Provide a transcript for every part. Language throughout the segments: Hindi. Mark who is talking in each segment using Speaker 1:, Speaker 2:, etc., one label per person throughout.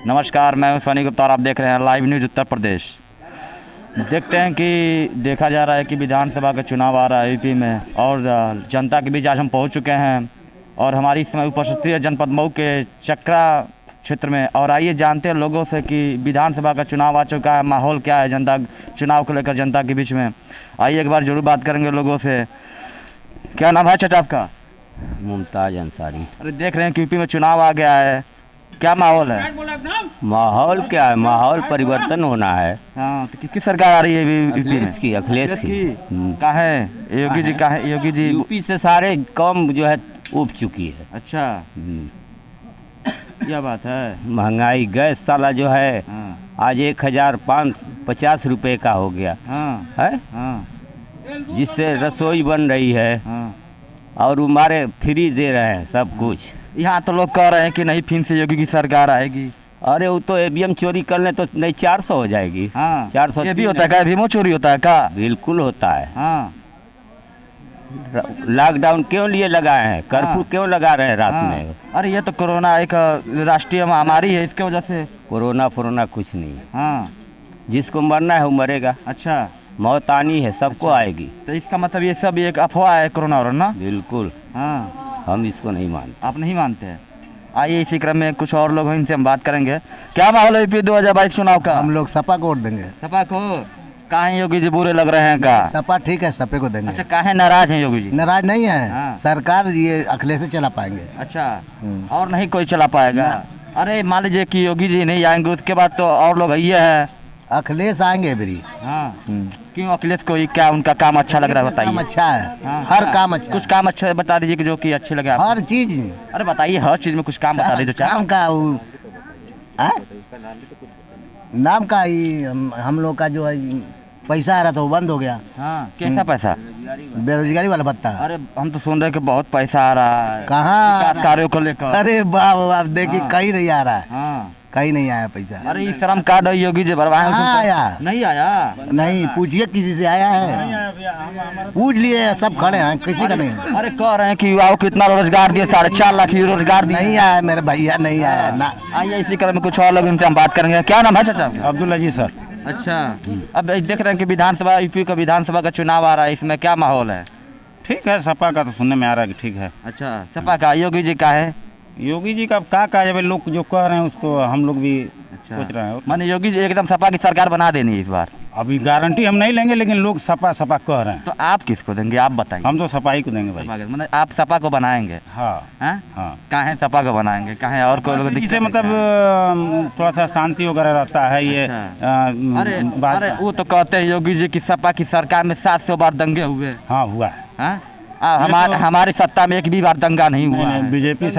Speaker 1: नमस्कार, मैं हूं सनी गुप्ता और आप देख रहे हैं लाइव न्यूज़ उत्तर प्रदेश। देखते हैं कि देखा जा रहा है कि विधानसभा का चुनाव आ रहा है यूपी में और जनता के बीच आज हम पहुंच चुके हैं और हमारी इस समय उपस्थिति है जनपद मऊ के चक्रा क्षेत्र में। और आइए जानते हैं लोगों से कि विधानसभा का चुनाव आ चुका है, माहौल क्या है जनता चुनाव को लेकर जनता के बीच में। आइए एक बार ज़रूर बात करेंगे लोगों से। क्या नाम है चाचा आपका?
Speaker 2: मुमताज अंसारी।
Speaker 1: अरे देख रहे हैं कि यूपी में चुनाव आ गया है, क्या माहौल है?
Speaker 2: माहौल क्या है, माहौल परिवर्तन होना है।
Speaker 1: हाँ, तो किस सरकार आ रही है यूपी में?
Speaker 2: अखिलेश की।
Speaker 1: कहाँ है योगी जी? कहाँ है योगी जी?
Speaker 2: यूपी से सारे कौम जो है उब चुकी है।
Speaker 1: अच्छा, क्या बात है।
Speaker 2: महंगाई गैस साला जो है आज 1550 रुपये का हो गया है, जिससे रसोई बन रही है और हमारे फ्री दे रहे हैं सब कुछ।
Speaker 1: यहाँ तो लोग कह रहे हैं कि नहीं फिर से योगी की सरकार आएगी।
Speaker 2: अरे वो तो ईवीएम चोरी कर ले तो नहीं 400 हो जाएगी। 400
Speaker 1: ये भी होता है क्या? ईवीएम चोरी होता है क्या?
Speaker 2: बिल्कुल होता है। लॉकडाउन क्यों लिए लगाए हैं, कर्फ्यू क्यों लगा रहे हैं रात में?
Speaker 1: अरे ये तो कोरोना एक राष्ट्रीय महामारी है, इसके वजह से।
Speaker 2: कोरोना कुछ नहीं है। जिसको मरना है वो मरेगा।
Speaker 1: अच्छा,
Speaker 2: मौत आनी है, सबको आएगी।
Speaker 1: तो इसका मतलब ये सब एक अफवाह है कोरोना और ना?
Speaker 2: बिल्कुल। हम इसको नहीं मानते।
Speaker 1: आप नहीं मानते हैं? आइए इसी क्रम में कुछ और लोग हैं, इनसे हम बात करेंगे। क्या माहौल है यूपी 2022 चुनाव का?
Speaker 3: हम लोग सपा को वोट देंगे।
Speaker 1: सपा को? काहे योगी जी बुरे लग रहे हैं का?
Speaker 3: सपा ठीक है, सपे को देंगे।
Speaker 1: अच्छा, काहे नाराज हैं योगी जी?
Speaker 3: नाराज नहीं है। सरकार ये अखिलेश से चला पाएंगे।
Speaker 1: अच्छा, और नहीं कोई चला पाएगा? अरे मान लीजिए कि योगी जी नहीं आएंगे, उसके बाद तो और लोग ये है
Speaker 3: अखिलेश आएंगे मेरी।
Speaker 1: क्यों अखिलेश को? क्या उनका काम अच्छा लग रहा है बताइए?
Speaker 3: काम अच्छा है, हर काम अच्छा।
Speaker 1: कुछ काम अच्छा बता दीजिए कि जो कि अच्छे लगे।
Speaker 3: हर चीज।
Speaker 1: अरे बताइए, हर चीज में कुछ काम बता दीजिए।
Speaker 3: काम का नाम का ही हम लोग का जो है पैसा आ रहा था वो बंद हो गया।
Speaker 1: कैसा पैसा?
Speaker 3: बेरोजगारी वाला भत्ता।
Speaker 1: अरे हम तो सुन रहे कि बहुत पैसा आ रहा है।
Speaker 3: कहाँ?
Speaker 1: कार्यों को लेकर।
Speaker 3: अरे वाह, देखिए कहीं नहीं आ रहा है। कहीं नहीं आया पैसा।
Speaker 1: अरे ये श्रम कार्ड योगी जी भरवाए?
Speaker 3: आया
Speaker 1: नहीं आया?
Speaker 3: नहीं, पूछिए किसी से आया है, पूछ लिए, सब खड़े हैं, किसी का नहीं।
Speaker 1: अरे कह रहे हैं कि युवाओं को इतना रोजगार दिए, 4.5 लाख रोजगार दिए।
Speaker 3: नहीं आया मेरे भैया, नहीं आया ना।
Speaker 1: आइए इसी क्रम में कुछ और लोग, इनसे हम बात करेंगे। क्या नाम है चाचा?
Speaker 4: अब्दुल्ला जी सर।
Speaker 1: अच्छा, अब देख रहे हैं कि विधानसभा यूपी का विधानसभा का चुनाव आ रहा है, इसमें क्या माहौल है?
Speaker 4: ठीक है, सपा का तो सुनने में आ रहा है कि ठीक है।
Speaker 1: अच्छा, सपा का। योगी जी का है?
Speaker 4: योगी जी का क्या कहा जाए, लोग जो कह रहे हैं उसको हम लोग भी सोच रहे हैं।
Speaker 1: माने योगी जी एकदम सपा की सरकार बना देनी है इस बार?
Speaker 4: अभी गारंटी हम नहीं लेंगे, लेकिन लोग सपा कह रहे हैं।
Speaker 1: तो आप किसको देंगे, आप बताइए?
Speaker 4: हम तो सपा ही को देंगे भाई।
Speaker 1: मतलब आप सपा को बनाएंगे?
Speaker 4: हाँ।
Speaker 1: काहे सपा को बनाएंगे? काहे और कोई लोग?
Speaker 4: जिससे मतलब थोड़ा सा शांति वगैरह रहता है। ये
Speaker 1: अरे वो तो कहते हैं योगी जी की सपा की सरकार में 700 बार दंगे हुए।
Speaker 4: हाँ, हुआ है।
Speaker 1: हमारी सत्ता में एक भी बार दंगा नहीं हुआ है।
Speaker 4: बीजेपी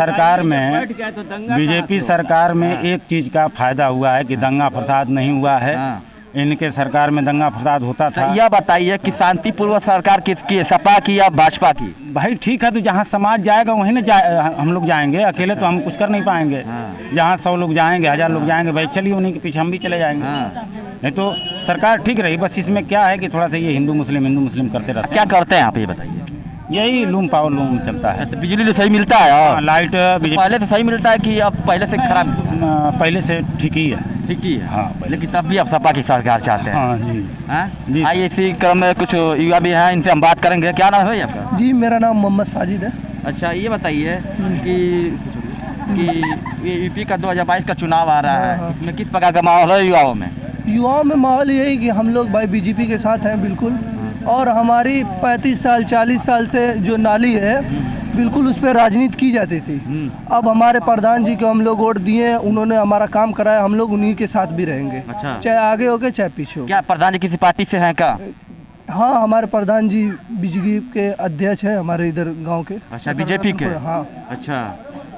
Speaker 4: सरकार में एक चीज का फायदा हुआ है कि दंगा फसाद नहीं हुआ है। इनके सरकार में दंगा फसाद होता था।
Speaker 1: यह बताइए कि शांतिपूर्वक सरकार किसकी है, सपा की या भाजपा की?
Speaker 4: भाई ठीक है, तो जहाँ समाज जाएगा वहीं ना हम लोग जाएंगे। अकेले तो हम कुछ कर नहीं पाएंगे। जहाँ 100 लोग जाएंगे, 1000 लोग जाएंगे, भाई चलिए उन्हीं के पीछे हम भी चले जाएंगे। नहीं तो सरकार ठीक रही। बस इसमें क्या है कि थोड़ा सा ये हिंदू मुस्लिम करते रहते हैं।
Speaker 1: क्या करते हैं आप ये बताइए?
Speaker 4: यही लूम पावर लूम चलता है।
Speaker 1: तो बिजली सही मिलता है? और
Speaker 4: लाइट
Speaker 1: पहले से सही मिलता है कि अब पहले से खराब?
Speaker 4: पहले से ठीक ही है।
Speaker 1: ठीक ही है।
Speaker 4: हाँ,
Speaker 1: लेकिन तब भी आप सपा की सरकार चाहते हैं?
Speaker 4: हाँ जी।
Speaker 1: आइए इसी क्रम में कुछ युवा भी हैं, इनसे हम बात करेंगे। क्या नाम है आपका?
Speaker 5: जी, मेरा नाम मोहम्मद साजिद है।
Speaker 1: अच्छा, ये बताइए कि ये यूपी का 2022 का चुनाव आ रहा है, इसमें किस प्रकार का माहौल है युवाओं में?
Speaker 5: युवाओं में माहौल यही कि हम लोग भाई बीजेपी के साथ हैं बिल्कुल। और हमारी 35 साल 40 साल से जो नाली है बिल्कुल उस पर राजनीति की जाती थी। अब हमारे प्रधान जी को हम लोग वोट दिए, उन्होंने हमारा काम कराया, हम लोग उन्हीं के साथ भी रहेंगे।
Speaker 1: अच्छा।
Speaker 5: चाहे आगे हो के चाहे पीछे हो।
Speaker 1: क्या प्रधान जी किसी पार्टी से हैं क्या?
Speaker 5: हाँ, हमारे प्रधान जी बीजेपी के अध्यक्ष हैं हमारे इधर गांव के।
Speaker 1: अच्छा, बीजेपी के?
Speaker 5: हाँ।
Speaker 1: अच्छा,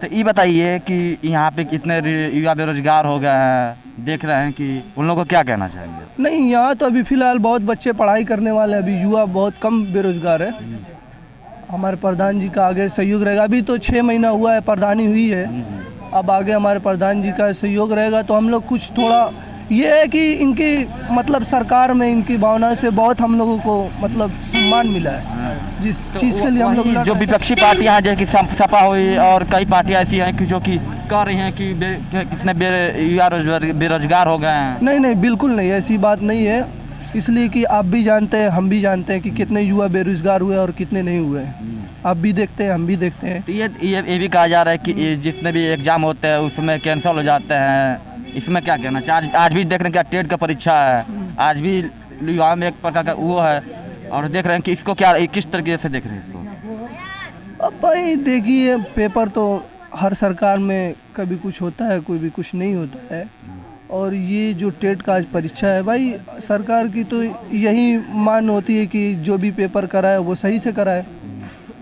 Speaker 1: तो ये बताइए कि यहाँ पे कितने युवा बेरोजगार हो गए हैं, देख रहे हैं कि उन लोगों को क्या कहना चाहेंगे?
Speaker 5: नहीं, यहाँ तो अभी फ़िलहाल बहुत बच्चे पढ़ाई करने वाले हैं, अभी युवा बहुत कम बेरोजगार है। हमारे प्रधान जी का आगे सहयोग रहेगा। अभी तो 6 महीना हुआ है, प्रधानी हुई है। अब आगे हमारे प्रधान जी का सहयोग रहेगा तो हम लोग कुछ थोड़ा ये है कि इनकी मतलब सरकार में इनकी भावना से बहुत हम लोगों को मतलब सम्मान मिला है, जिस चीज़ के लिए हम लोग
Speaker 1: जो विपक्षी पार्टियां हैं जैसे कि सपा हुई और कई पार्टियां ऐसी हैं कि जो कि कह रही हैं कि कितने युवा बेरोजगार हो गए हैं।
Speaker 5: नहीं नहीं, बिल्कुल नहीं, ऐसी बात नहीं है। इसलिए कि आप भी जानते हैं, हम भी जानते हैं कि कितने युवा बेरोजगार हुए और कितने नहीं हुए। आप भी देखते हैं, हम भी देखते हैं।
Speaker 1: तो ये भी कहा जा रहा है कि ये जितने भी एग्ज़ाम होते हैं उसमें कैंसिल हो जाते हैं। इसमें क्या कहना चाहिए? आज भी देख रहे हैं कि टेट का परीक्षा है, आज भी युवा में एक प्रकार का वो है, और देख रहे हैं कि इसको क्या किस तरीके से देख रहे हैं इसको।
Speaker 5: अब भाई देखिए, पेपर तो हर सरकार में कभी कुछ होता है, कोई भी कुछ नहीं होता है। और ये जो टेट का आज परीक्षा है भाई, सरकार की तो यही मान होती है कि जो भी पेपर कराए वो सही से कराए।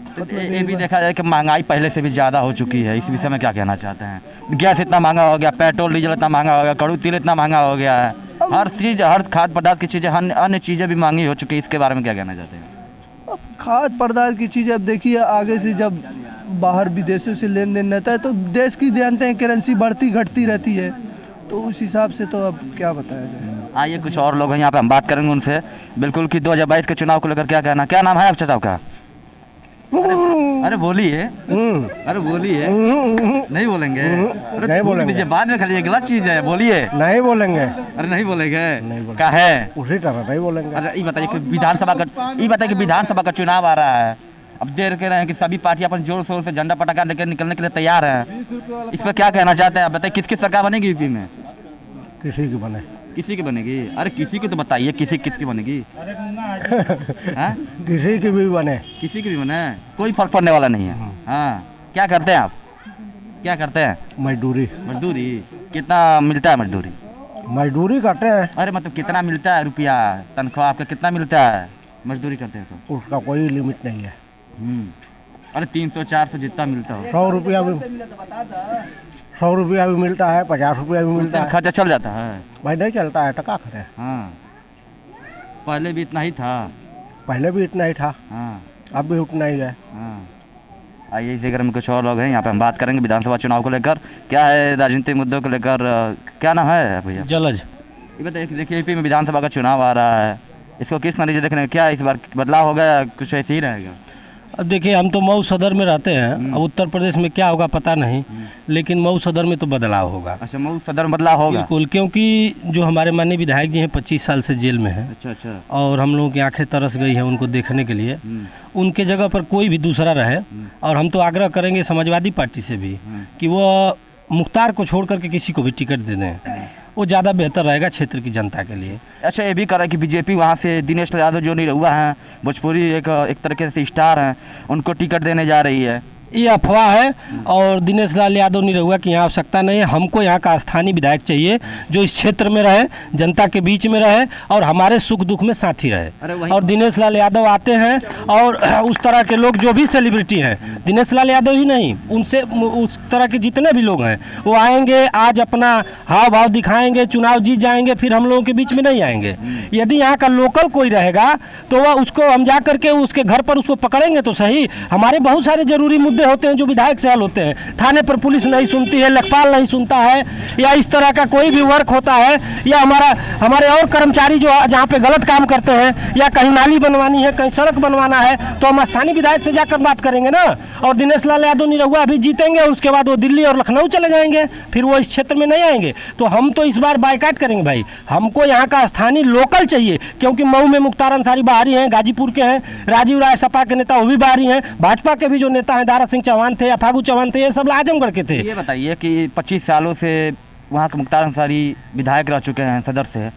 Speaker 1: मतलब ये भी देखा जाए कि महंगाई पहले से भी ज़्यादा हो चुकी है, इस विषय में क्या कहना चाहते हैं? गैस इतना महंगा हो गया, पेट्रोल डीजल इतना महंगा हो गया, कड़ू तेल इतना महंगा हो गया है, हर चीज़, हर खाद्य पदार्थ की चीज़ें, अन्य चीज़ें भी महंगी हो चुकी है। इसके बारे में क्या कहना चाहते हैं?
Speaker 5: अब खाद्य पदार्थ की चीज़, अब देखिए आगे से जब बाहर विदेशों से लेन देन रहता है तो देश की जानते हैं करेंसी बढ़ती घटती रहती है, तो उस हिसाब से तो अब क्या बताया जाए।
Speaker 1: आइए कुछ और लोग हैं यहाँ पे, हम बात करेंगे उनसे। बिल्कुल कि 2022 के चुनाव को लेकर क्या कहना, क्या नाम है आपका साहब का? अरे बोलिए, अरे बोलिए। नहीं बोलेंगे? अरे
Speaker 3: नहीं बोलेंगे।
Speaker 1: दीजिए, बाद में खाली गलत चीज़ है, बोलिए।
Speaker 3: नहीं बोलेंगे,
Speaker 1: अरे नहीं बोलेंगे, क्या है?
Speaker 3: उसी तरह नहीं बोलेंगे।
Speaker 1: अरे ये बताइए कि विधानसभा का चुनाव आ रहा है, अब देख रहे हैं कि सभी पार्टी अपन जोर शोर से झंडा पटाखा लेकर निकलने के लिए तैयार हैं। इस पर क्या कहना चाहते हैं आप? बताइए, किसकी सरकार बनेगी यूपी में?
Speaker 3: किसी की बने,
Speaker 1: किसी की बनेगी? अरे किसी की तो बताइए, किसकी बनेगी? हाँ?
Speaker 3: किसी की भी बने,
Speaker 1: किसी की भी बने, कोई फर्क पड़ने वाला नहीं है। हाँ, क्या करते हैं आप? क्या करते हैं?
Speaker 3: मजदूरी।
Speaker 1: मजदूरी कितना मिलता है?
Speaker 3: मजदूरी करते हैं।
Speaker 1: अरे मतलब कितना मिलता है रुपया, तनख्वाह आपका कितना मिलता है मजदूरी करते हैं तो?
Speaker 3: उसका कोई लिमिट नहीं है।
Speaker 1: अरे 300-400 जितना मिलता हो।
Speaker 3: 100 रुपया भी, 100 रुपया भी मिलता है, 50 रुपया भी मिलता है।
Speaker 1: खर्चा चल जाता है
Speaker 3: भाई, नहीं चलता है, टका करे।
Speaker 1: हाँ, पहले भी इतना ही था।
Speaker 3: पहले भी इतना ही था,
Speaker 1: हाँ
Speaker 3: अब भी उतना ही है।
Speaker 1: हाँ। आइए इसी क्रम में कुछ और लोग हैं यहाँ पे, हम बात करेंगे विधानसभा चुनाव को लेकर, क्या है राजनीतिक मुद्दों को लेकर। क्या नाम है भैया?
Speaker 6: जलज।
Speaker 1: ये बताइए, देखिए यूपी में विधानसभा का चुनाव आ रहा है, इसको किस नतीजे देख रहे हैं? क्या इस बार बदलाव होगा या कुछ ऐसे ही रहेगा?
Speaker 6: अब देखिए, हम तो मऊ सदर में रहते हैं, अब उत्तर प्रदेश में क्या होगा पता नहीं, लेकिन मऊ सदर में तो बदलाव होगा।
Speaker 1: अच्छा, मऊ सदर में बदलाव होगा?
Speaker 6: बिल्कुल, क्योंकि जो हमारे माननीय विधायक जी हैं 25 साल से जेल में हैं।
Speaker 1: अच्छा।
Speaker 6: और हम लोगों की आंखें तरस गई हैं उनको देखने के लिए। उनके जगह पर कोई भी दूसरा रहे, और हम तो आग्रह करेंगे समाजवादी पार्टी से भी कि वो मुख्तार को छोड़ करके किसी को भी टिकट दे दें, वो ज़्यादा बेहतर रहेगा क्षेत्र की जनता के लिए।
Speaker 1: अच्छा, ये भी कर रहा है कि बीजेपी वहाँ से दिनेश यादव जो निरहुआ हैं, भोजपुरी एक तरीके से स्टार हैं, उनको टिकट देने जा रही है।
Speaker 6: ये अफवाह है, और दिनेश लाल यादव निरहुआ की यहाँ आवश्यकता नहीं है। हमको यहाँ का स्थानीय विधायक चाहिए जो इस क्षेत्र में रहे, जनता के बीच में रहे और हमारे सुख दुख में साथी रहे। और दिनेश लाल यादव आते हैं, और उस तरह के लोग जो भी सेलिब्रिटी हैं, दिनेश लाल यादव ही नहीं, उनसे उस तरह के जितने भी लोग हैं वो आएंगे, आज अपना हाव भाव दिखाएंगे, चुनाव जीत जाएंगे, फिर हम लोगों के बीच में नहीं आएंगे। यदि यहाँ का लोकल कोई रहेगा तो वह उसको हम जा करके उसके घर पर उसको पकड़ेंगे तो सही। हमारे बहुत सारे जरूरी मुद्दे होते हैं जो विधायक से हल होते हैं, थाने पर पुलिस नहीं सुनती है, लेखपाल नहीं सुनता है, या इस तरह का कोई भी वर्क होता है, या हमारे और कर्मचारी जो जहाँ पे गलत काम करते हैं, या कहीं नाली बनवानी है, कहीं सड़क बनवाना है, तो हम स्थानीय विधायक से जाकर बात करेंगे ना। और दिनेश लाल यादव निरहुआ अभी जीतेंगे, उसके बाद वो दिल्ली और लखनऊ चले जाएंगे, फिर वो इस क्षेत्र में नहीं आएंगे। तो हम तो इस बार बायकाट करेंगे भाई, हमको यहाँ का स्थानीय लोकल चाहिए, क्योंकि मऊ में मुख्तार अंसारी बाहरी हैं, गाजीपुर के हैं, राजीव राय सपा के नेता वो भी बाहरी हैं, भाजपा के भी जो नेता हैं दारा सिंह चौहान थे या फागू चौहान थे, ये सब आजमगढ़ के थे।
Speaker 1: ये बताइए कि 25 सालों से वहाँ के मुख्तार अंसारी विधायक रह चुके हैं सदर से,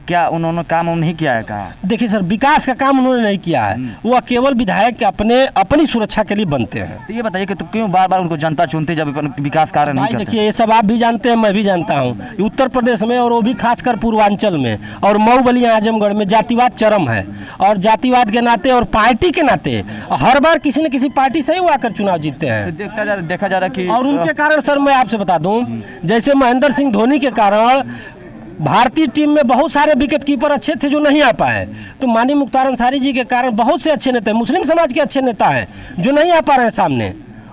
Speaker 1: क्या उन्होंने काम नहीं किया है? कहा
Speaker 6: देखिए सर, विकास का काम उन्होंने नहीं किया है, वो केवल विधायक अपनी सुरक्षा के लिए बनते हैं।
Speaker 1: तो ये बताइए कि तो क्यों बार बार उनको जनता चुनती जब विकास कार्य नहीं करते?
Speaker 6: देखिए, ये सब आप भी जानते हैं, मैं भी जानता हूँ, उत्तर प्रदेश में और वो भी खासकर पूर्वांचल में और मऊ बलिया आजमगढ़ में जातिवाद चरम है, और जातिवाद के नाते और पार्टी के नाते हर बार किसी न किसी पार्टी से ही वो आकर चुनाव जीतते हैं।
Speaker 1: देखा जा रहा है कि
Speaker 6: और उनके कारण सर मैं आपसे बता दूं, जैसे महेंद्र सिंह धोनी के कारण भारतीय टीम में बहुत सारे विकेट कीपर अच्छे थे जो नहीं आ पाए, तो माननीय मुख्तार अंसारी जी के कारण बहुत से अच्छे नेता, मुस्लिम समाज के अच्छे नेता हैं जो नहीं आ पा रहे हैं सामने,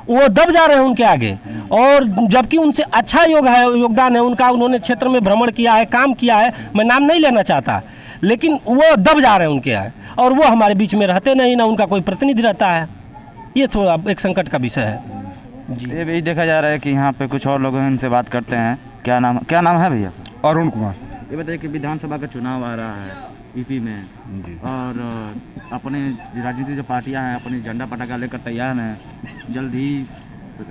Speaker 6: वो दब जा रहे हैं उनके आगे। और जबकि उनसे अच्छा योगदान है उनका, उन्होंने क्षेत्र में भ्रमण किया है, काम किया है, मैं नाम नहीं लेना चाहता, लेकिन वो दब जा रहे हैं उनके आगे, और वो हमारे बीच में रहते नहीं, ना उनका कोई प्रतिनिधि रहता है। ये थोड़ा एक संकट का विषय है।
Speaker 1: ये भी देखा जा रहा है कि यहाँ पे कुछ और लोग हैं, इनसे बात करते हैं। क्या नाम है भैया?
Speaker 7: अरुण कुमार।
Speaker 1: ये बताइए कि विधानसभा का चुनाव आ रहा है यूपी में और अपने राजनीतिक जो पार्टियां हैं अपनी झंडा पटाखा लेकर तैयार हैं। जल्द ही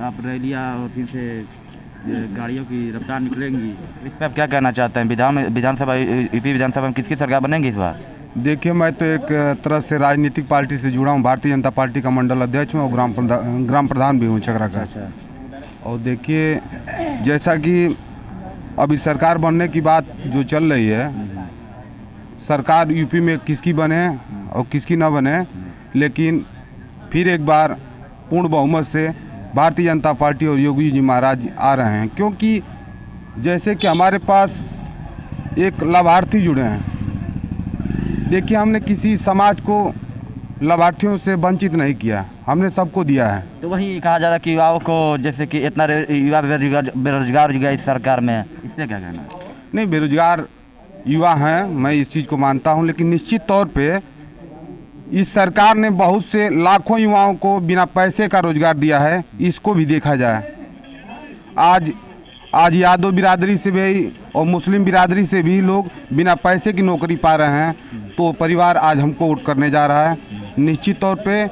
Speaker 1: आप रैलियां और फिर से गाड़ियों की रफ्तार निकलेंगी। इस पर आप क्या कहना चाहते हैं? विधानसभा यूपी विधानसभा में किसकी सरकार बनेगी इस बार?
Speaker 7: देखिए, मैं तो एक तरह से राजनीतिक पार्टी से जुड़ा हूँ। भारतीय जनता पार्टी का मंडल अध्यक्ष हूँ और ग्राम प्रधान भी हूँ चकरा का। और देखिए, जैसा कि अभी सरकार बनने की बात जो चल रही है, सरकार यूपी में किसकी बने और किसकी ना बने, लेकिन फिर एक बार पूर्ण बहुमत से भारतीय जनता पार्टी और योगी जी महाराज आ रहे हैं। क्योंकि जैसे कि हमारे पास एक लाभार्थी जुड़े हैं। देखिए, हमने किसी समाज को लाभार्थियों से वंचित नहीं किया, हमने सबको दिया है।
Speaker 1: तो वही कहा जा रहा है कि युवाओं को, जैसे कि इतना युवा बेरोजगार हो गया इस सरकार में, इसलिए क्या कहना?
Speaker 7: नहीं, बेरोजगार युवा हैं, मैं इस चीज़ को मानता हूं, लेकिन निश्चित तौर पे इस सरकार ने बहुत से लाखों युवाओं को बिना पैसे का रोजगार दिया है। इसको भी देखा जाए, आज यादव बिरादरी से भी और मुस्लिम बिरादरी से भी लोग बिना पैसे की नौकरी पा रहे हैं। तो परिवार आज हमको वोट करने जा रहा है। निश्चित तौर पे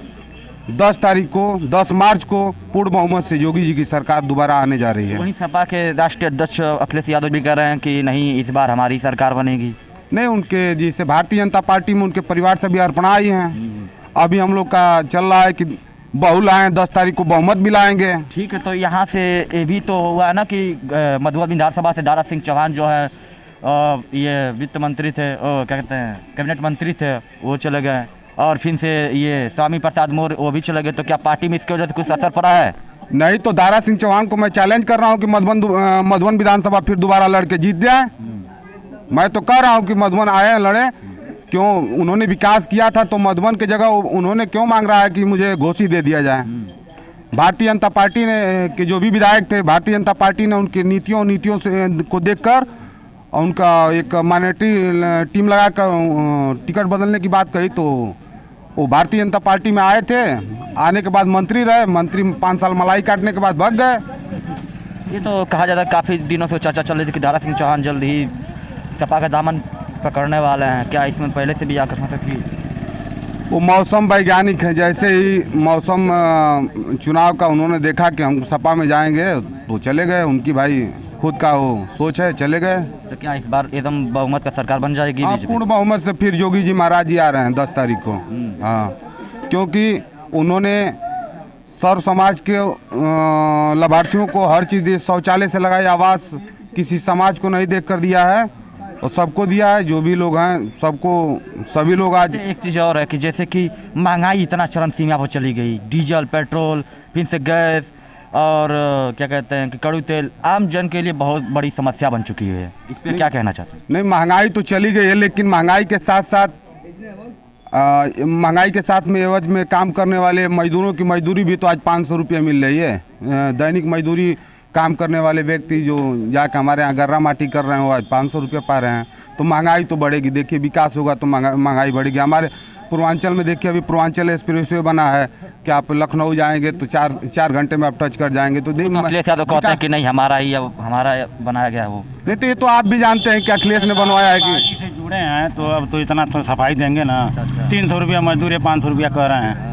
Speaker 7: 10 मार्च को पूर्ण बहुमत से योगी जी की सरकार दोबारा आने जा रही है।
Speaker 1: वहीं सपा के राष्ट्रीय अध्यक्ष अखिलेश यादव भी कह रहे हैं कि नहीं, इस बार हमारी सरकार बनेगी।
Speaker 7: नहीं, उनके जैसे भारतीय जनता पार्टी में उनके परिवार से भी अर्पणा आई हैं। अभी हम लोग का चल रहा है कि बहू लाएँ, 10 तारीख को बहुमत भी लाएंगे।
Speaker 1: ठीक है, तो यहाँ से ये भी तो हुआ है ना कि मधुबन विधानसभा से दारा सिंह चौहान जो है ये वित्त मंत्री थे, क्या कहते हैं, कैबिनेट मंत्री थे, वो चले गए। और फिर से ये स्वामी प्रसाद मौर्य वो भी चले गए। तो क्या पार्टी में इसकी वजह से कुछ असर पड़ा है?
Speaker 7: नहीं, तो दारा सिंह चौहान को मैं चैलेंज कर रहा हूँ कि मधुबन विधानसभा फिर दोबारा लड़के जीत जाए। मैं तो कह रहा हूँ कि मधुबन आए लड़े। क्यों? उन्होंने विकास किया था, तो मधुबन की जगह उन्होंने क्यों मांग रहा है कि मुझे घोषित दे दिया जाए? भारतीय जनता पार्टी ने के जो भी विधायक थे, भारतीय जनता पार्टी ने उनकी नीतियों से को देखकर उनका एक माइनॉरिटी टीम लगाकर टिकट बदलने की बात कही। तो वो भारतीय जनता पार्टी में आए थे, आने के बाद मंत्री रहे, मंत्री 5 साल मलाई काटने के बाद भाग गए।
Speaker 1: ये तो कहा जाता है, काफ़ी दिनों से चर्चा चल रही थी कि दारा सिंह चौहान जल्द ही सपा का दामन पकड़ने वाले हैं। क्या इसमें पहले से भी आकस्मिकता थी?
Speaker 7: वो मौसम वैज्ञानिक है। जैसे ही मौसम चुनाव का उन्होंने देखा कि हम सपा में जाएंगे तो चले गए। उनकी भाई खुद का वो सोच है, चले गए।
Speaker 1: तो क्या इस बार एकदम बहुमत का सरकार बन जाएगी?
Speaker 7: पूर्ण बहुमत से फिर योगी जी महाराज जी आ रहे हैं 10 तारीख को। हाँ, क्योंकि उन्होंने सर्व समाज के लाभार्थियों को हर चीज़, शौचालय से लगाई, आवास किसी समाज को नहीं देख कर दिया है और सबको दिया है। जो भी लोग हैं सबको, सभी लोग आज।
Speaker 1: एक चीज़ और है कि जैसे कि महंगाई इतना चरम सीमा पर चली गई, डीजल, पेट्रोल, फिर से गैस और क्या कहते हैं कि कड़ू तेल आम जन के लिए बहुत बड़ी समस्या बन चुकी है। इस पर क्या कहना चाहते हैं?
Speaker 7: नहीं, महंगाई तो चली गई है, लेकिन महंगाई के साथ में एवज में काम करने वाले मजदूरों की मजदूरी भी तो आज 500 रुपये मिल रही है। दैनिक मजदूरी काम करने वाले व्यक्ति जो जाकर हमारे यहाँ गर्रा माटी कर रहे हैं, वो आज 500 रुपये पा रहे हैं। तो महंगाई तो बढ़ेगी। देखिए, विकास होगा तो महंगाई बढ़ेगी। हमारे पूर्वांचल में देखिए, अभी पूर्वांचल एक्सप्रेस वे बना है कि आप लखनऊ जाएंगे तो 4 घंटे में आप टच कर जाएंगे। तो
Speaker 1: अखिलेश यादव कहते हैं कि नहीं, हमारा ही हमारा बनाया गया वो।
Speaker 7: नहीं, तो ये तो आप भी जानते हैं कि अखिलेश ने बनवाया है कि
Speaker 4: से जुड़े हैं, तो अब तो इतना तो सफाई देंगे ना। 300 रुपया मजदूरी, 500 रुपया कह रहे हैं।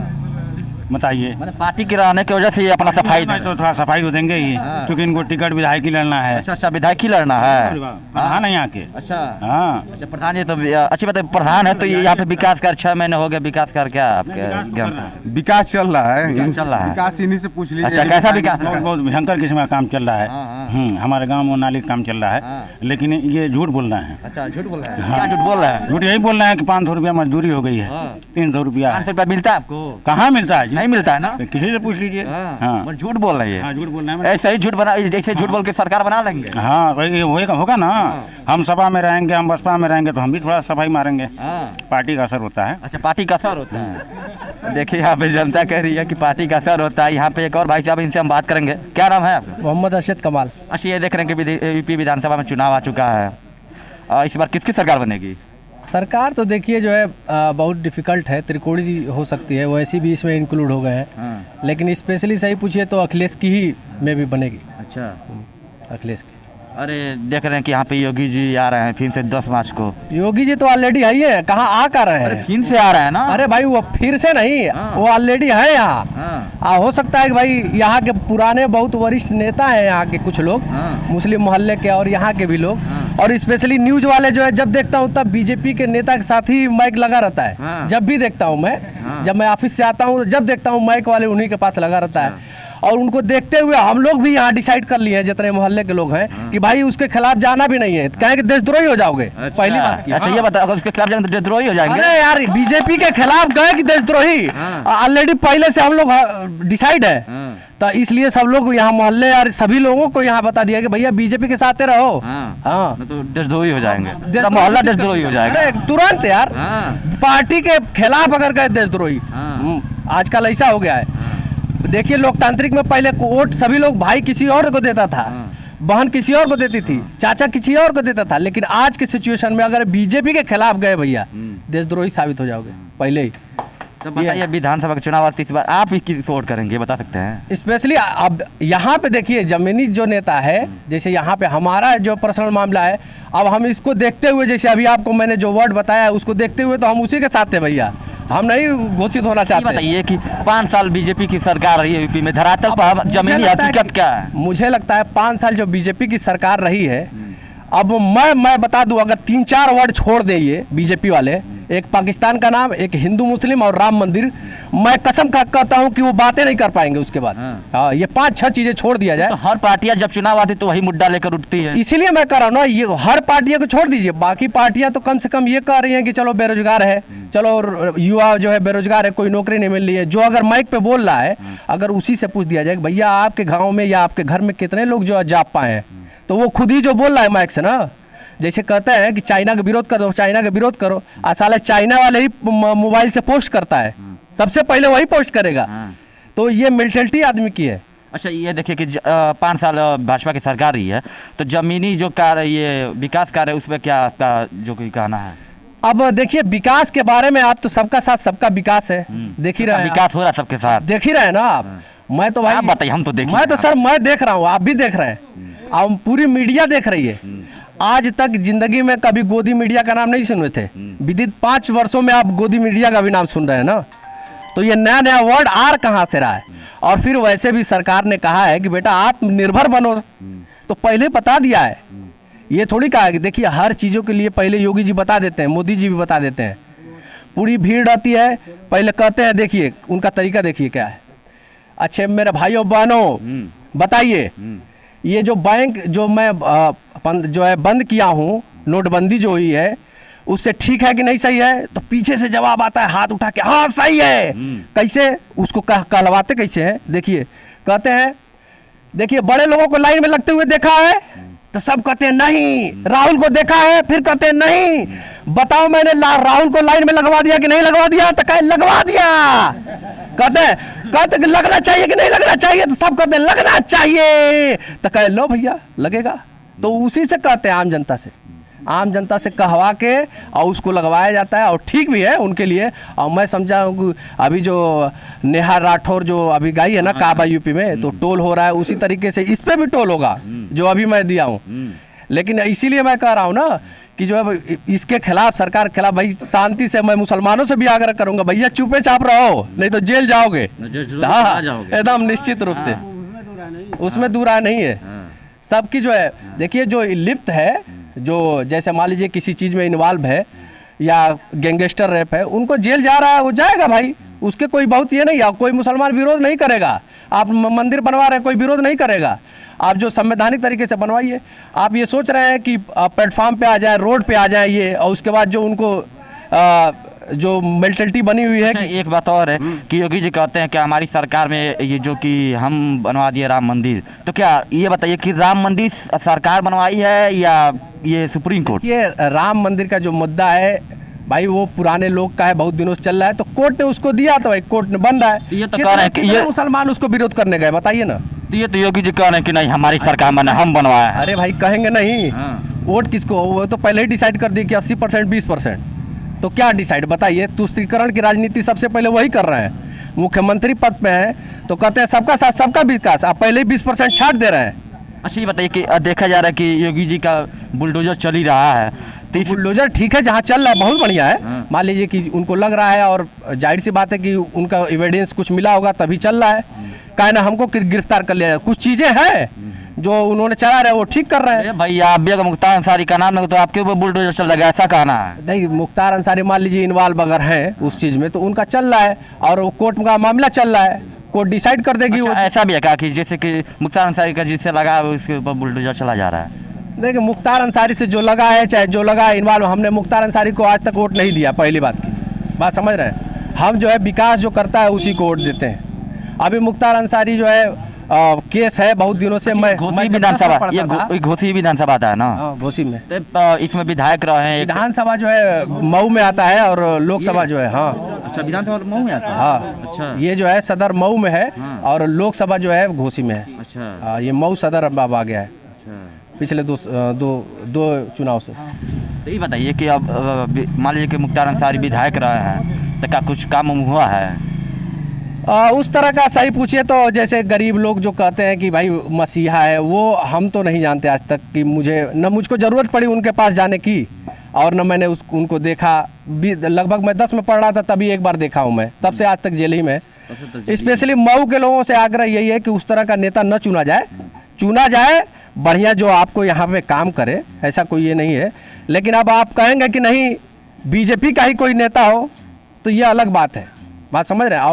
Speaker 4: बताइए,
Speaker 1: मतलब पार्टी के रहने की वजह से ये अपना सफाई
Speaker 4: तो थोड़ा सफाई तो देंगे ही, क्योंकि इनको टिकट विधायक ही लड़ना है।
Speaker 1: अच्छा, विधायक ही लड़ना है।
Speaker 4: प्रधान है यहाँ के।
Speaker 1: अच्छा,
Speaker 4: हाँ,
Speaker 1: अच्छा, प्रधान ये तो अच्छी बात है, प्रधान है। तो ये यहाँ पे विकास कार्य 6 महीने हो गए, विकास कार्य क्या आपके ज्ञान?
Speaker 7: विकास चल रहा है,
Speaker 1: चल रहा है।
Speaker 7: विकास इन्हीं से पूछ लीजिए।
Speaker 1: अच्छा, कैसा विकास?
Speaker 4: बहुत भयंकर किस्म का काम चल रहा है। हमारे गाँव में नाली का काम चल रहा है, लेकिन ये झूठ बोल रहे हैं।
Speaker 1: अच्छा, झूठ बोल रहे हैं? क्या झूठ बोल रहे हैं?
Speaker 4: झूठ यही बोल रहे हैं कि 500 रुपया मजदूरी हो गई है, 300 रुपया।
Speaker 1: 500 रुपया मिलता है आपको?
Speaker 4: कहाँ मिलता है?
Speaker 1: नहीं मिलता है ना,
Speaker 4: किसी से पूछ लीजिए। हाँ,
Speaker 1: झूठ बोल रही है।
Speaker 4: झूठ बोल रहे हैं।
Speaker 1: ऐसे ही झूठ बना, ऐसे झूठ बोल के सरकार बना लेंगे।
Speaker 4: हाँ, वही होगा ना। हम सपा में रहेंगे, हम बसपा में रहेंगे, तो हम भी थोड़ा सफाई मारेंगे। पार्टी का असर होता है।
Speaker 1: अच्छा, पार्टी का असर होता है। देखिए, यहाँ पे जनता कह रही है कि पार्टी का असर होता है। यहाँ पे एक और भाई साहब, इनसे हम बात करेंगे। क्या नाम है आपका?
Speaker 6: मोहम्मद अर्शद कमाल।
Speaker 1: अच्छा, ये देख रहे हैं कि यूपी विधानसभा में चुनाव आ चुका है। इस बार किसकी सरकार बनेगी?
Speaker 8: सरकार तो देखिए जो है बहुत डिफ़िकल्ट है, त्रिकोणी जी हो सकती है, वैसी भी इसमें इंक्लूड हो गए हैं। लेकिन स्पेशली सही पूछिए तो अखिलेश की ही में भी बनेगी।
Speaker 1: अच्छा,
Speaker 8: अखिलेश की।
Speaker 1: अरे देख रहे हैं कि यहाँ पे योगी जी आ रहे हैं फिर से 10 मार्च को।
Speaker 8: योगी जी तो ऑलरेडी है ही है, कहाँ आ कर रहे हैं?
Speaker 1: फिर से आ रहे हैं ना?
Speaker 8: अरे भाई वो फिर से नहीं, वो ऑलरेडी है यहाँ। हो सकता है कि भाई यहाँ के पुराने बहुत वरिष्ठ नेता हैं, यहाँ के कुछ लोग मुस्लिम मोहल्ले के और यहाँ के भी लोग, और स्पेशली न्यूज वाले जो है जब देखता हूँ तब बीजेपी के नेता के साथ ही माइक लगा रहता है। जब भी देखता हूँ मैं, जब मैं ऑफिस से आता हूँ जब देखता हूँ माइक वाले उन्हीं के पास लगा रहता है। और उनको देखते हुए हम लोग भी यहाँ डिसाइड कर लिए हैं, जितने मोहल्ले के लोग हैं, कि भाई उसके खिलाफ जाना भी नहीं है, कहें कि देशद्रोही हो जाओगे। पहली बात की।
Speaker 1: अच्छा, ये बताओ अगर उसके खिलाफ जाएंगे तो देशद्रोही हो जाएंगे?
Speaker 8: अरे यार बीजेपी के खिलाफ गए कि देशद्रोही, ऑलरेडी पहले से हम लोग डिसाइड है। तो इसलिए सब लोग यहाँ मोहल्ले और सभी लोगों को यहाँ बता दिया कि भैया बीजेपी के साथ रहो। हाँ,
Speaker 1: तो देशद्रोही हो जाएंगे, मोहल्ला देशद्रोही हो जाएगा
Speaker 8: तुरंत यार। पार्टी के खिलाफ अगर गए देशद्रोही, आजकल ऐसा हो गया है। देखिए लोकतांत्रिक में पहले वोट सभी लोग भाई किसी और को देता था, बहन किसी और को देती थी, चाचा किसी और को देता था, लेकिन आज के सिचुएशन में अगर बीजेपी के खिलाफ गए भैया देशद्रोही साबित हो जाओगे पहले ही।
Speaker 1: तो बताइए विधानसभा का चुनाव इस बार आप ही किस वोट करेंगे, बता सकते हैं?
Speaker 8: स्पेशली अब यहाँ पे देखिए जमीनी जो नेता है, जैसे यहाँ पे हमारा जो पर्सनल मामला है, अब हम इसको देखते हुए, जैसे अभी आपको मैंने जो वर्ड बताया है उसको देखते हुए तो हम उसी के साथ थे भैया, हम नहीं घोषित होना चाहते।
Speaker 1: बताइए कि 5 साल बीजेपी की सरकार रही है यूपी में, धरातल पर जमीनी हकीकत क्या है?
Speaker 8: मुझे लगता है 5 साल जो बीजेपी की सरकार रही है, अब मैं बता दूं, अगर 3-4 वर्ड छोड़ दे ये बीजेपी वाले, एक पाकिस्तान का नाम, एक हिंदू मुस्लिम और राम मंदिर, मैं कसम कहता हूं कि वो बातें नहीं कर पाएंगे उसके बाद। हाँ, ये 5-6 चीजें छोड़ दिया जाए।
Speaker 1: तो हर पार्टियां जब चुनाव आती तो वही मुद्दा लेकर उठती है,
Speaker 8: इसीलिए मैं कह रहा हूँ ना, ये हर पार्टियों को छोड़ दीजिए, बाकी पार्टियां तो कम से कम ये कह रही हैं कि चलो बेरोजगार है, चलो युवा जो है बेरोजगार है, कोई नौकरी नहीं मिल रही है। जो अगर माइक पे बोल रहा है, अगर उसी से पूछ दिया जाए भैया आपके गाँव में या आपके घर में कितने लोग जो जॉब पाए हैं, तो वो खुद ही जो बोल रहा है माइक से ना, जैसे कहते हैं कि चाइना का विरोध करो, चाइना का विरोध करो, साले चाइना वाले ही मोबाइल से पोस्ट करता है, सबसे पहले वही पोस्ट करेगा। तो ये मेंटलिटी आदमी की है।
Speaker 1: अच्छा, ये देखिए कि 5 साल भाजपा की सरकार रही है, तो जमीनी जो कार्य, ये विकास कार्य, उस पर क्या आपका जो कोई कहना है?
Speaker 8: अब देखिए विकास के बारे में, आप तो सबका साथ सबका विकास है, देख ही रहे हैं,
Speaker 1: विकास हो रहा है सबके साथ,
Speaker 8: देख ही रहे हैं ना आप। मैं तो भाई
Speaker 1: बताइए, हम तो देख,
Speaker 8: मैं तो सर मैं देख रहा हूँ, आप भी देख रहे हैं, अब पूरी मीडिया देख रही है। आज तक जिंदगी में कभी गोदी मीडिया का नाम नहीं सुने थे, विदित 5 वर्षों में आप गोदी मीडिया का भी नाम सुन रहे हैं ना। तो ये नया नया वर्ड आर कहाँ से रहा है? और फिर वैसे भी सरकार ने कहा है कि बेटा आत्मनिर्भर बनो, तो पहले बता दिया है, ये थोड़ी कहा है कि देखिए हर चीज़ों के लिए पहले योगी जी बता देते हैं, मोदी जी भी बता देते हैं। पूरी भीड़ रहती है, पहले कहते हैं, देखिए उनका तरीका देखिए क्या है। अच्छे मेरे भाइयों बहनों बताइए, ये जो बैंक जो मैं जो है बंद किया हूँ, नोटबंदी जो हुई है, उससे ठीक है कि नहीं सही है? तो पीछे से जवाब आता है हाथ उठा के, हाँ सही है। कैसे उसको कहलवाते कैसे हैं? देखिए कहते हैं, देखिए बड़े लोगों को लाइन में लगते हुए देखा है, तो सब कहते हैं नहीं। राहुल को देखा है, फिर कहते हैं नहीं। बताओ मैंने राहुल को लाइन में लगवा दिया कि नहीं लगवा दिया? तो कहे लगवा दिया। कहते कि लगना चाहिए कि नहीं लगना चाहिए? तो सब कहते हैं लगना चाहिए। तो कहे लो भैया लगेगा। तो उसी से कहते हैं आम जनता से कहवा के और उसको लगवाया जाता है, और ठीक भी है उनके लिए। और मैं समझा हूँ अभी जो नेहा राठौर जो अभी गाई है ना काबा यूपी में, तो टोल हो रहा है, उसी तरीके से इस पे भी टोल होगा जो अभी मैं दिया हूँ। लेकिन इसीलिए मैं कह रहा हूँ ना कि जो है इसके खिलाफ, सरकार के खिलाफ, भाई शांति से मैं मुसलमानों से भी आग्रह करूँगा, भैया चुपे चाप रहो, नहीं तो जेल जाओगे। एकदम निश्चित रूप से, उसमें दूर नहीं है। सबकी जो है देखिए, जो लिप्त है, जो जैसे मान लीजिए किसी चीज़ में इन्वॉल्व है या गैंगस्टर रेप है, उनको जेल जा रहा है, वो जाएगा भाई, उसके कोई बहुत ये नहीं है। कोई मुसलमान विरोध नहीं करेगा। आप मंदिर बनवा रहे हैं, कोई विरोध नहीं करेगा। आप जो संवैधानिक तरीके से बनवाइए। आप ये सोच रहे हैं कि प्लेटफॉर्म पे आ जाए, रोड पे आ जाए ये, और उसके बाद जो उनको जो मेंटलिटी बनी हुई है।
Speaker 1: एक बात और है कि योगी जी कहते हैं कि हमारी सरकार में ये जो कि हम बनवा दिए राम मंदिर, तो क्या ये बताइए कि राम मंदिर सरकार बनवाई है या ये सुप्रीम कोर्ट?
Speaker 8: ये राम मंदिर का जो मुद्दा है भाई, वो पुराने लोग का है, बहुत दिनों से चल रहा है, तो कोर्ट ने उसको दिया, तो भाई कोर्ट ने बन रहा है।
Speaker 1: ये तो कह रहे हैं कि ये
Speaker 8: मुसलमान उसको विरोध करने गए, बताइए ना।
Speaker 1: तो ये तो योगी जी कह रहे हैं कि नहीं हमारी सरकार बने, हम बनवाया है।
Speaker 8: अरे भाई कहेंगे नहीं, वोट किसको? वो तो पहले ही डिसाइड कर दिए कि 80% 20%। तो क्या डिसाइड बताइए। तुष्टीकरण की राजनीति सबसे पहले वही कर रहे हैं। मुख्यमंत्री पद पे हैं तो कहते हैं सबका साथ सबका विकास, आप पहले ही 20% छाट दे रहे हैं।
Speaker 1: अच्छा ये बताइए कि देखा जा रहा है कि योगी जी का बुलडोजर चल ही रहा है, तो इस
Speaker 8: बुलडोजर ठीक है, जहाँ चल रहा है बहुत बढ़िया है। मान लीजिए कि उनको लग रहा है और जाहिर सी बात है कि उनका एविडेंस कुछ मिला होगा तभी चल रहा है। काहे ना हमको गिरफ्तार कर लिया, कुछ चीज़ें हैं जो उन्होंने चला रहे वो ठीक कर रहे हैं।
Speaker 1: भाई आप भी अगर मुख्तार अंसारी का नाम लगे तो आपके ऊपर बुलडोजर चल रहा है, ऐसा कहना है?
Speaker 8: नहीं, मुख्तार अंसारी मान लीजिए इन्वॉल्व अगर हैं उस चीज़ में तो उनका चल रहा है और वो कोर्ट का मामला चल रहा है, कोर्ट डिसाइड कर देगी।
Speaker 1: अच्छा, ऐसा भी है क्या कि जैसे कि मुख्तार अंसारी का जिससे लगा है उसके ऊपर बुलडोजर चला जा रहा है?
Speaker 8: देखिए मुख्तार अंसारी से जो लगा है चाहे जो लगा है इन्वॉल्व, हमने मुख्तार अंसारी को आज तक वोट नहीं दिया। पहली बात की बात समझ रहे हैं, हम जो है विकास जो करता है उसी को वोट देते हैं। अभी मुख्तार अंसारी जो है केस है बहुत दिनों से। मैं
Speaker 1: विधानसभा, ये घोसी विधानसभा आता है ना?
Speaker 8: घोसी में
Speaker 1: इसमें विधायक रहे हैं।
Speaker 8: विधानसभा जो है मऊ में आता है और लोकसभा जो है, हाँ
Speaker 1: अच्छा विधानसभा मऊ में आता है?
Speaker 8: हाँ
Speaker 1: अच्छा,
Speaker 8: ये जो है सदर मऊ में है और लोकसभा जो है घोसी में है।
Speaker 1: अच्छा,
Speaker 8: ये मऊ सदर अब आ गया है पिछले दो चुनाव से।
Speaker 1: तो ये बताइए कि अब मान लीजिए कि मुख्तार अंसारी विधायक रहे हैं तो क्या कुछ काम हुआ है?
Speaker 8: उस तरह का सही पूछिए तो जैसे गरीब लोग जो कहते हैं कि भाई मसीहा है, वो हम तो नहीं जानते आज तक कि मुझको ज़रूरत पड़ी उनके पास जाने की और न मैंने उनको देखा। लगभग मैं 10 में पढ़ रहा था तभी एक बार देखा हूँ मैं, तब से आज तक जेल ही में। स्पेशली मऊ के लोगों से आग्रह यही है कि उस तरह का नेता न चुना जाए बढ़िया जो आपको यहाँ पे काम करे, ऐसा कोई ये नहीं है। लेकिन अब आप कहेंगे कि नहीं बीजेपी का ही कोई नेता हो तो ये अलग बात है, बात समझ रहे हैं।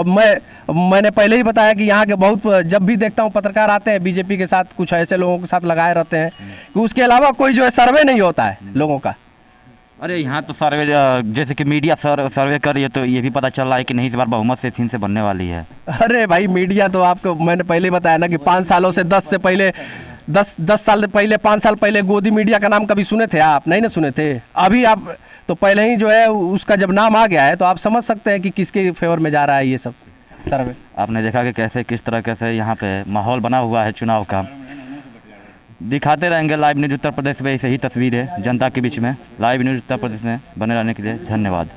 Speaker 8: अब मैंने पहले ही बताया कि यहाँ के बहुत जब भी देखता हूँ पत्रकार आते हैं बीजेपी के साथ, कुछ ऐसे लोगों के साथ लगाए रहते हैं कि उसके अलावा कोई जो है सर्वे नहीं होता है लोगों का।
Speaker 1: अरे यहाँ तो सर्वे जैसे कि मीडिया सर्वे कर रही है तो ये भी पता चल रहा है कि नहीं इस बार बहुमत से फिर से बनने वाली है।
Speaker 8: अरे भाई मीडिया तो आपको मैंने पहले बताया ना कि 5 सालों से 10 साल पहले 5 साल पहले गोदी मीडिया का नाम कभी सुने थे आप? नहीं ना सुने थे। अभी आप तो पहले ही जो है उसका जब नाम आ गया है तो आप समझ सकते हैं कि किसके फेवर में जा रहा है ये सब सर्वे।
Speaker 1: आपने देखा कि कैसे किस तरह से यहाँ पे माहौल बना हुआ है चुनाव का। दिखाते रहेंगे लाइव न्यूज़ उत्तर प्रदेश में ऐसे ही तस्वीरें जनता के बीच में। लाइव न्यूज़ उत्तर प्रदेश में बने रहने के लिए धन्यवाद।